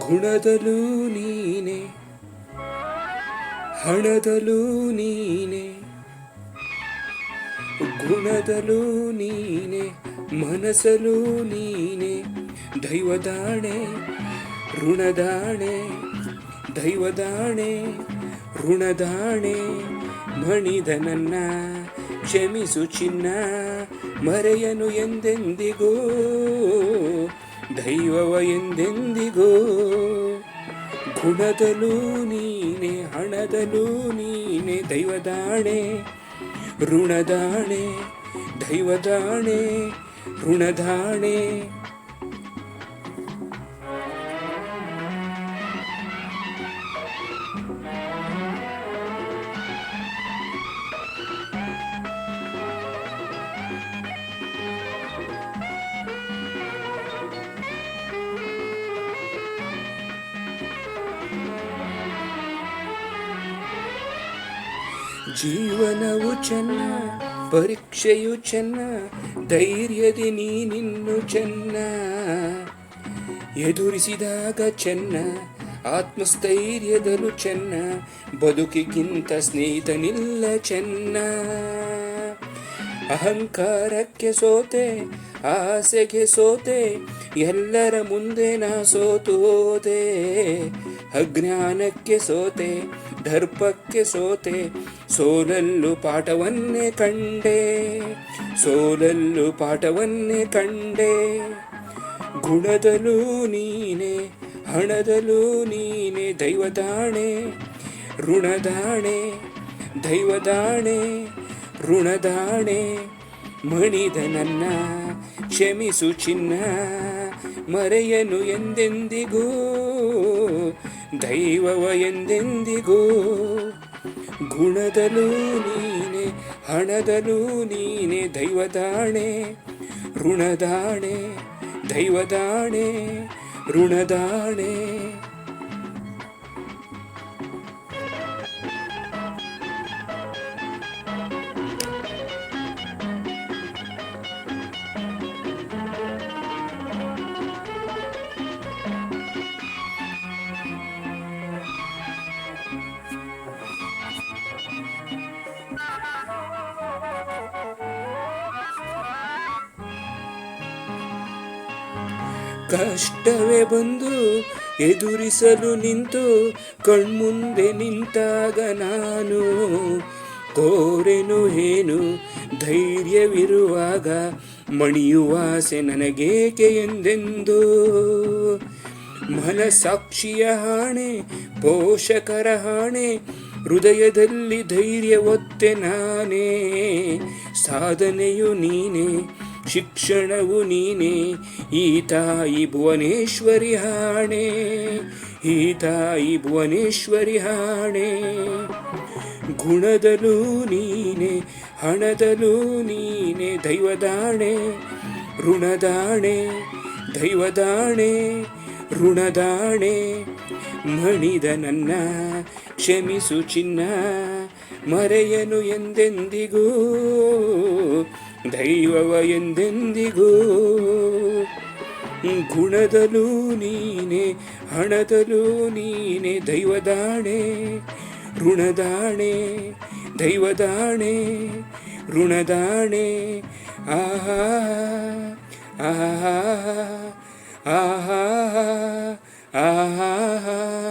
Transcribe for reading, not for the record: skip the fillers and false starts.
ಗುಣದಲ್ಲೂ ನೀನೆ, ಹಣದಲ್ಲೂ ನೀನೆ, ಗುಣದಲ್ಲೂ ನೀನೆ, ಮನಸ್ಸಲ್ಲೂ ನೀನೆ. ದೈವದಾಣೆ ಋಣದಾಣೆ, ದೈವದಾಣೆ ಋಣದಾಣೆ. ಮಣಿದ ನನ್ನ ಕ್ಷಮಿಸು ಚಿನ್ನ, ಮರೆಯನು ಎಂದೆಂದಿಗೋ ದೈವವ ಎಂದೆಂದಿಗೋ. ಗುಣದಲ್ಲೂ ನೀನೆ, ಹಣದಲ್ಲೂ ನೀನೆ, ದೈವದಾಣೆ ಋಣದಾಣೆ, ದೈವದಾಣೆ ಋಣದಾಣೆ. ಜೀವನವು ಚೆನ್ನ, ಪರೀಕ್ಷೆಯು ಚೆನ್ನ, ಧೈರ್ಯದಿ ನೀನಿನ್ನು ಚೆನ್ನ. ಎದುರಿಸಿದಾಗ ಚೆನ್ನ, ಆತ್ಮಸ್ಥೈರ್ಯದಲ್ಲೂ ಚೆನ್ನ, ಬದುಕಿಗಿಂತ ಸ್ನೇಹಿತನಿಲ್ಲ ಚೆನ್ನ. ಅಹಂಕಾರಕ್ಕೆ ಸೋತೆ, ಆಸೆಗೆ ಸೋತೆ, ಎಲ್ಲರ ಮುಂದೆ ನಾ ಸೋತು ಹೋದೆ. ಅಜ್ಞಾನಕ್ಕೆ ಸೋತೆ, ದರ್ಪಕ್ಕೆ ಸೋತೆ, ಸೋಲಲ್ಲೂ ಪಾಠವನ್ನೇ ಕಂಡೆ, ಸೋಲಲ್ಲೂ ಪಾಠವನ್ನೇ ಕಂಡೆ. ಗುಣದಲ್ಲೂ ನೀನೆ, ಹಣದಲ್ಲೂ ನೀನೆ, ದೈವದಾಣೆ ಋಣದಾಣೆ, ದೈವದಾಣೆ ಋಣದಾಣೆ. ಮಣಿದ ನನ್ನ ಕ್ಷಮಿಸು ಚಿನ್ನ, ಮರೆಯನು ಎಂದೆಂದಿಗೂ ದೈವವ ಎಂದೆಂದಿಗೂ. ಗುಣದಲ್ಲೂ ನೀನೆ, ಹಣದಲ್ಲೂ ನೀನೆ, ದೈವದಾಣೆ ಋಣದಾಣೆ, ದೈವದಾಣೆ ಋಣದಾಣೆ. ಕಷ್ಟವೇ ಬಂದು ಎದುರಿಸಲು ನಿಂತು ಕಣ್ಮುಂದೆ ನಿಂತಾಗ ನಾನು ಕೋರೆನು ಏನು ಧೈರ್ಯವಿರುವಾಗ, ಮಣಿಯುವಾಸೆ ನನಗೇಕೆ ಎಂದೆಂದು. ಮನಸಾಕ್ಷಿಯ ಹಾಣೆ, ಪೋಷಕರ ಹಾಣೆ, ಹೃದಯದಲ್ಲಿ ಧೈರ್ಯ ಒತ್ತೆ ನಾನೇ. ಸಾಧನೆಯು ನೀನೆ, ಶಿಕ್ಷಣವು ನೀನೆ, ಈ ತಾಯಿ ಭುವನೇಶ್ವರಿ ಹಾಣೆ, ಈ ತಾಯಿ ಭುವನೇಶ್ವರಿ ಹಾಣೆ. ಗುಣದಲ್ಲೂ ನೀನೆ, ಹಣದಲ್ಲೂ ನೀನೆ, ದೈವದಾಣೆ ಋಣದಾಣೆ, ದೈವದಾಣೆ ಋಣದಾಣೆ. ಮಣಿದ ನನ್ನ ಕ್ಷಮಿಸು ಚಿನ್ನ, ಮರೆಯನು ಎಂದೆಂದಿಗೂ ದೈವವ ಎಂದೆಂದಿಗೂ. ಗುಣದಲ್ಲೂ ನೀನೆ, ಹಣದಲ್ಲೂ ನೀನೆ, ದೈವದಾಣೆ ಋಣದಾಣೆ, ದೈವದಾಣೆ ಋಣದಾಣೆ. ಆಹಾ ಆಹಾ ಆಹಾ ಆಹಾ.